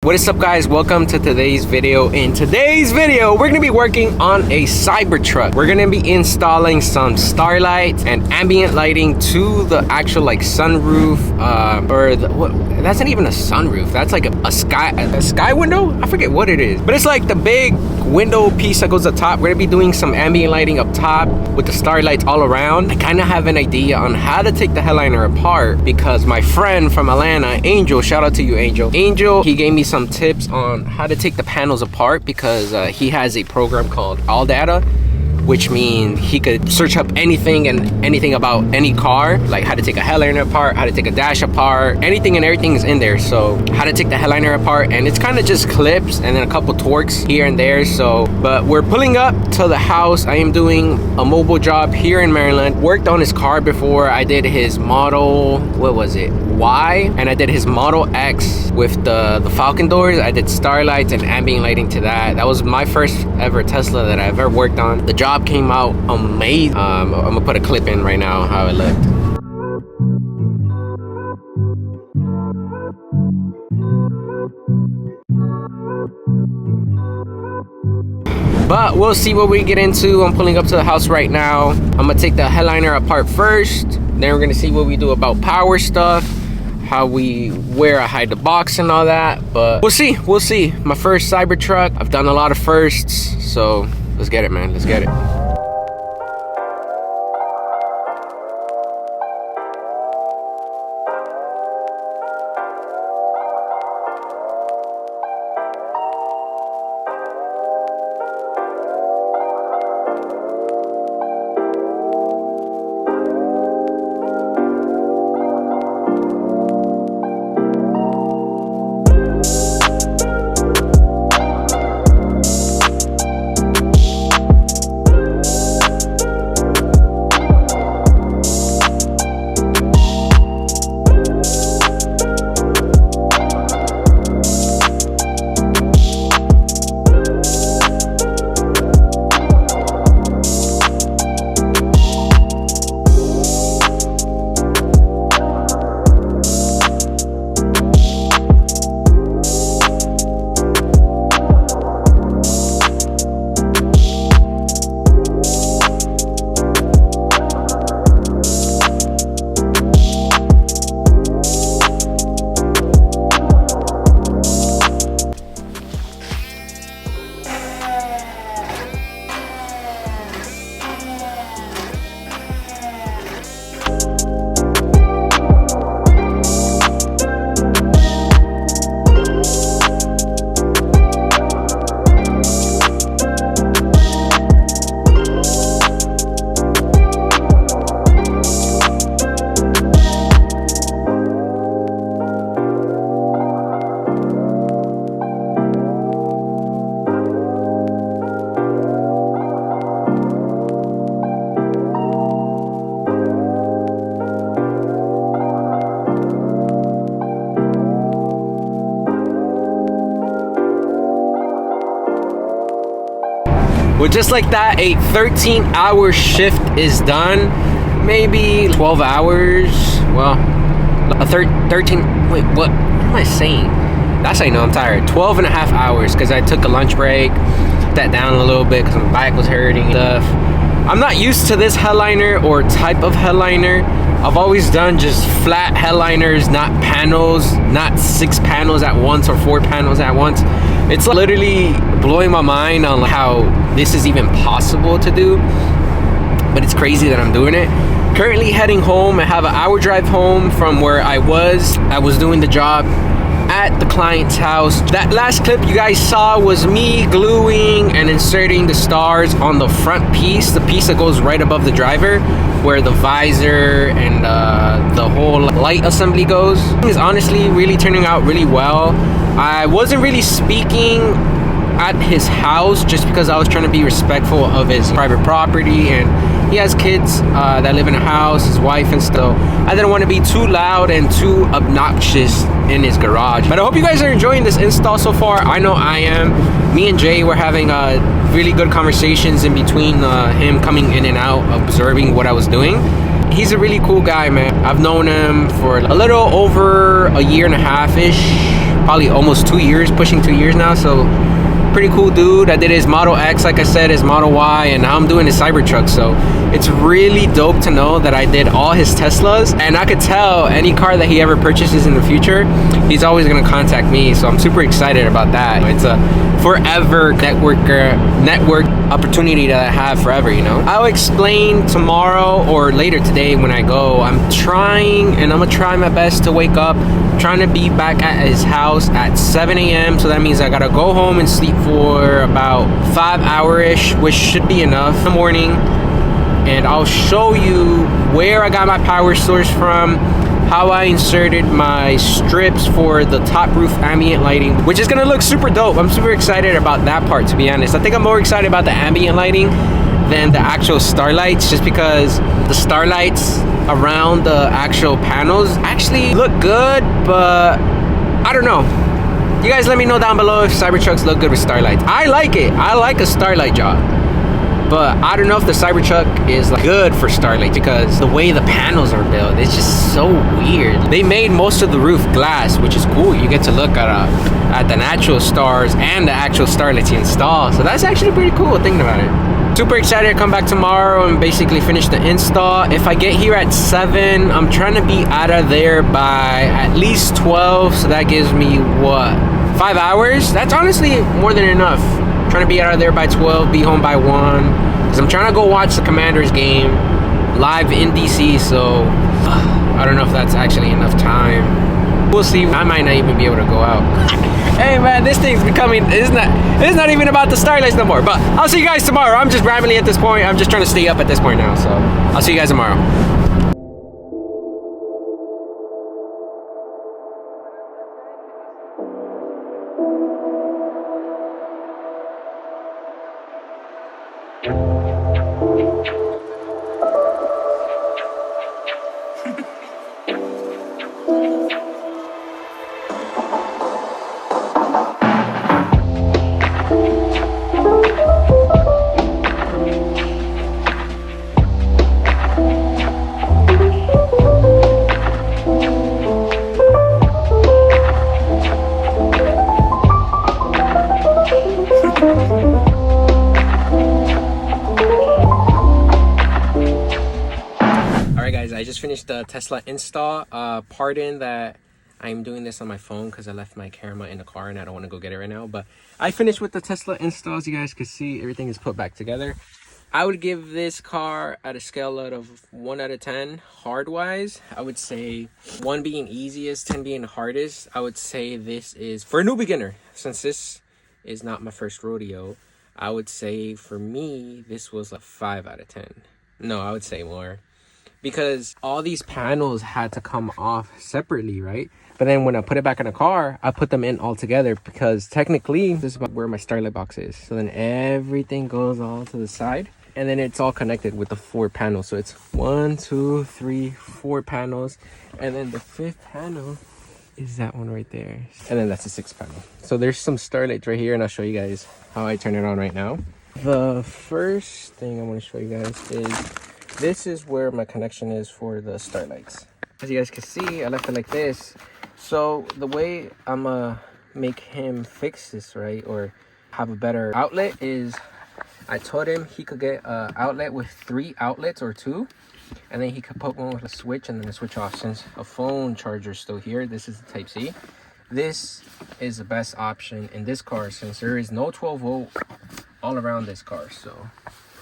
What is up, guys? Welcome to today's video. In today's video, we're gonna be working on a Cybertruck. We're gonna be installing some starlights and ambient lighting to the actual like sunroof, that's not even a sunroof. That's like a sky window. I forget what it is, but it's like the big window piece that goes up top. We're gonna be doing some ambient lighting up top with the starlights all around. I kind of have an idea on how to take the headliner apart because my friend from Atlanta, Angel, shout out to you, Angel, he gave me some tips on how to take the panels apart because he has a program called All Data, which means he could search up anything and anything about any car, like how to take a headliner apart, how to take a dash apart, anything and everything is in there. So how to take the headliner apart, and it's kind of just clips and then a couple torques here and there. So, but we're pulling up to the house. I am doing a mobile job here in Maryland. Worked on his car before. I did his model, what was it, Y, and I did his Model X with the Falcon doors. I did starlights and ambient lighting to that. That was my first ever Tesla that I ever worked on. The job came out amazing. I'm gonna put a clip in right now how it looked. But we'll see what we get into. I'm pulling up to the house right now. I'm gonna take the headliner apart first, then we're gonna see what we do about power stuff, where I hide the box and all that. But we'll see. My first Cybertruck. I've done a lot of firsts, so let's get it, man. Let's get it. Well, just like that, a 13-hour shift is done. Maybe 12 hours. Well, a 13, wait, what am I saying? That's how I know I'm tired. 12 and a half hours because I took a lunch break, sat down a little bit because my back was hurting and stuff. I'm not used to this headliner or type of headliner. I've always done just flat headliners, not panels, not 6 panels at once or 4 panels at once. It's literally blowing my mind on how this is even possible to do, but it's crazy that I'm doing it. Currently heading home. I have an hour drive home from where I was doing the job at the client's house. That last clip you guys saw was me gluing and inserting the stars on the front piece, the piece that goes right above the driver, where the visor and the whole light assembly goes. It's honestly really turning out really well. I wasn't really speaking at his house just because I was trying to be respectful of his private property, and he has kids that live in a house, his wife and stuff. I didn't want to be too loud and too obnoxious in his garage. But I hope you guys are enjoying this install so far. I know I am. Me and Jay were having really good conversations in between him coming in and out, observing what I was doing. He's a really cool guy, man. I've known him for a little over a year and a half-ish, probably almost 2 years, pushing 2 years now. So pretty cool dude. I did his Model X, like I said, his Model Y, and now I'm doing his Cybertruck. So it's really dope to know that I did all his Teslas, and I could tell any car that he ever purchases in the future, he's always going to contact me. So I'm super excited about that. It's a forever network opportunity that I have forever, you know. I'll explain tomorrow or later today when I go. I'm gonna try my best to wake up. I'm trying to be back at his house at 7 a.m. so that means I gotta go home and sleep for about 5 hours-ish, which should be enough in the morning. And I'll show you where I got my power source from, how I inserted my strips for the top roof ambient lighting, which is gonna look super dope. I'm super excited about that part, to be honest. I think I'm more excited about the ambient lighting than the actual starlights, just because the starlights around the actual panels actually look good, but I don't know. You guys let me know down below if Cybertrucks look good with starlights. I like it. I like a starlight job. But I don't know if the Cybertruck is like good for starlight, because the way the panels are built, it's just so weird. They made most of the roof glass, which is cool. You get to look at the natural stars and the actual starlights you install. So that's actually pretty cool thinking about it. Super excited to come back tomorrow and basically finish the install. If I get here at 7, I'm trying to be out of there by at least 12. So that gives me what, 5 hours? That's honestly more than enough. Trying to be out of there by 12, be home by 1, because I'm trying to go watch the Commanders game live in DC. So I don't know if that's actually enough time. We'll see. I might not even be able to go out. Hey man, this thing's becoming, it's not even about the starlights no more. But I'll see you guys tomorrow. I'm just rambling at this point. I'm just trying to stay up at this point now. So I'll see you guys tomorrow. I just finished the Tesla install. Pardon that I'm doing this on my phone because I left my camera in the car and I don't want to go get it right now. But I finished with the Tesla install. As you guys can see, everything is put back together. I would give this car at a scale out of 1 out of 10 hard-wise. I would say 1 being easiest, 10 being hardest. I would say this is, for a new beginner, since this is not my first rodeo, I would say for me, this was a 5 out of 10. No, I would say more. Because all these panels had to come off separately, right? But then when I put it back in the car, I put them in all together, because technically this is about where my starlight box is. So then everything goes all to the side, and then it's all connected with the 4 panels. So it's 1, 2, 3, 4 panels, and then the 5th panel is that one right there, and then that's the 6th panel. So there's some starlights right here, and I'll show you guys how I turn it on right now. The first thing I want to show you guys is this is where my connection is for the starlights. As you guys can see, I left it like this. So the way I'm gonna make him fix this, right, or have a better outlet, is I told him he could get an outlet with 3 outlets or 2, and then he could put one with a switch and then a switch off. Since a phone charger is still here, this is the Type-C. This is the best option in this car, since there is no 12 volt all around this car. So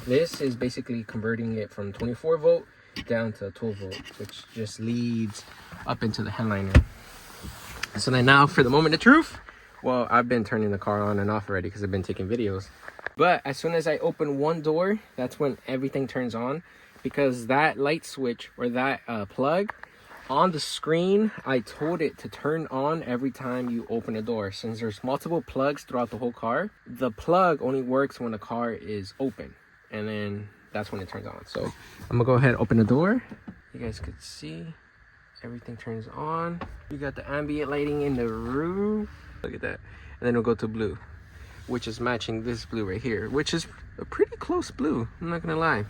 this is basically converting it from 24 volt down to 12 volt, which just leads up into the headliner. So then now for the moment of truth, well, I've been turning the car on and off already because I've been taking videos. But as soon as I open one door, that's when everything turns on, because that light switch or that plug on the screen, I told it to turn on every time you open a door. Since there's multiple plugs throughout the whole car, the plug only works when the car is open, and then that's when it turns on. So I'm gonna go ahead and open the door. You guys could see everything turns on. You got the ambient lighting in the roof, look at that, and then it'll go to blue, which is matching this blue right here, which is a pretty close blue, I'm not gonna lie.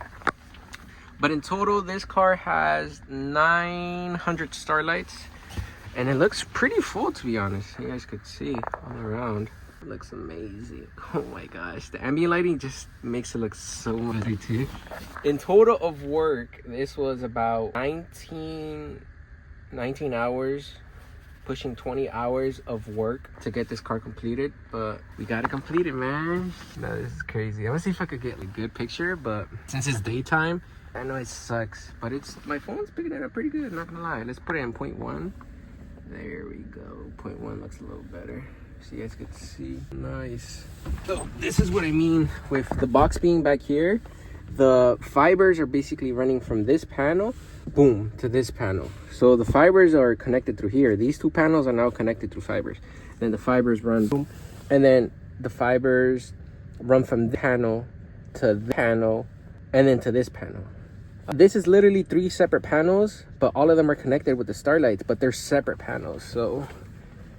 But in total, this car has 900 starlights, And it looks pretty full, to be honest. You guys could see all around. It looks amazing. Oh my gosh. The ambient lighting just makes it look so pretty too. In total of work, this was about 19 hours, pushing 20 hours of work to get this car completed. But we got it completed, man. No, this is crazy. I'm gonna see if I could get a good picture, but since it's daytime, I know it sucks, but my phone's picking it up pretty good, not gonna lie. Let's put it in 0.1. There we go. 0.1 looks a little better. So you guys can see. Nice. So this is what I mean with the box being back here. The fibers are basically running from this panel, boom, to this panel. So the fibers are connected through here. These two panels are now connected through fibers. Then the fibers run, boom, and then the fibers run from the panel to the panel, and then to this panel. This is literally 3 separate panels, but all of them are connected with the starlights, but they're separate panels. So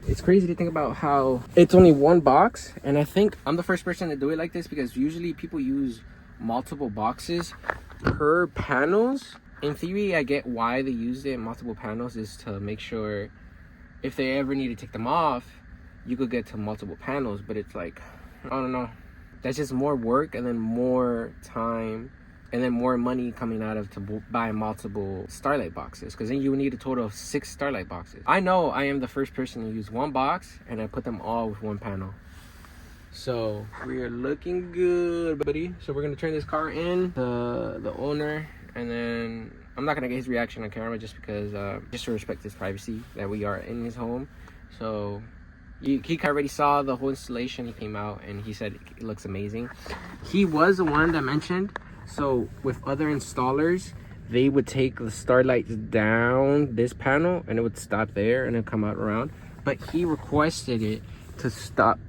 it's crazy to think about how it's only one box. And I think I'm the first person to do it like this, because usually people use multiple boxes per panels. In theory, I get why they used it in multiple panels, is to make sure if they ever need to take them off, you could get to multiple panels. But it's like, I don't know, that's just more work, and then more time, and then more money coming out of to buy multiple starlight boxes, because then you would need a total of 6 starlight boxes. I know I am the first person to use one box, and I put them all with one panel. So we are looking good, buddy. So we're gonna turn this car in the owner, and then I'm not gonna get his reaction on camera, just because just to respect his privacy, that we are in his home. So he already saw the whole installation. He came out and he said it looks amazing. He was the one that mentioned, so with other installers, they would take the starlights down this panel and it would stop there and then come out around. But he requested it to stop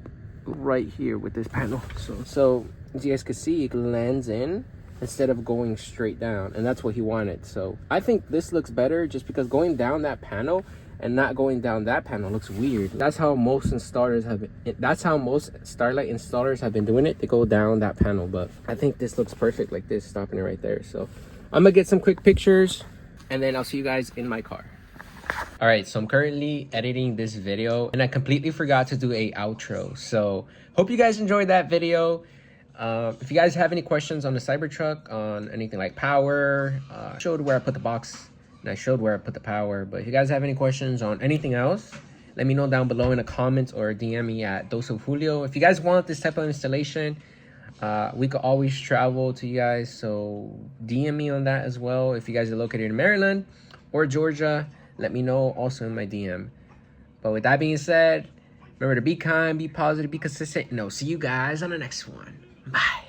right here with this panel. So as you guys can see, it lands in instead of going straight down, and that's what he wanted. So I think this looks better, just because going down that panel and not going down that panel looks weird. That's how most installers have been, that's how most starlight installers have been doing it. They go down that panel, but I think this looks perfect like this, stopping it right there. So I'm gonna get some quick pictures, and then I'll see you guys in my car. All right, so I'm currently editing this video, and I completely forgot to do a outro. So hope you guys enjoyed that video. If you guys have any questions on the Cybertruck, on anything like power, I showed where I put the box, and I showed where I put the power. But if you guys have any questions on anything else, let me know down below in the comments, or DM me at Dos of Julio. If you guys want this type of installation, we could always travel to you guys, so DM me on that as well. If you guys are located in Maryland or Georgia, let me know also in my DM. But with that being said, remember to be kind, be positive, be consistent, and I'll see you guys on the next one. Bye.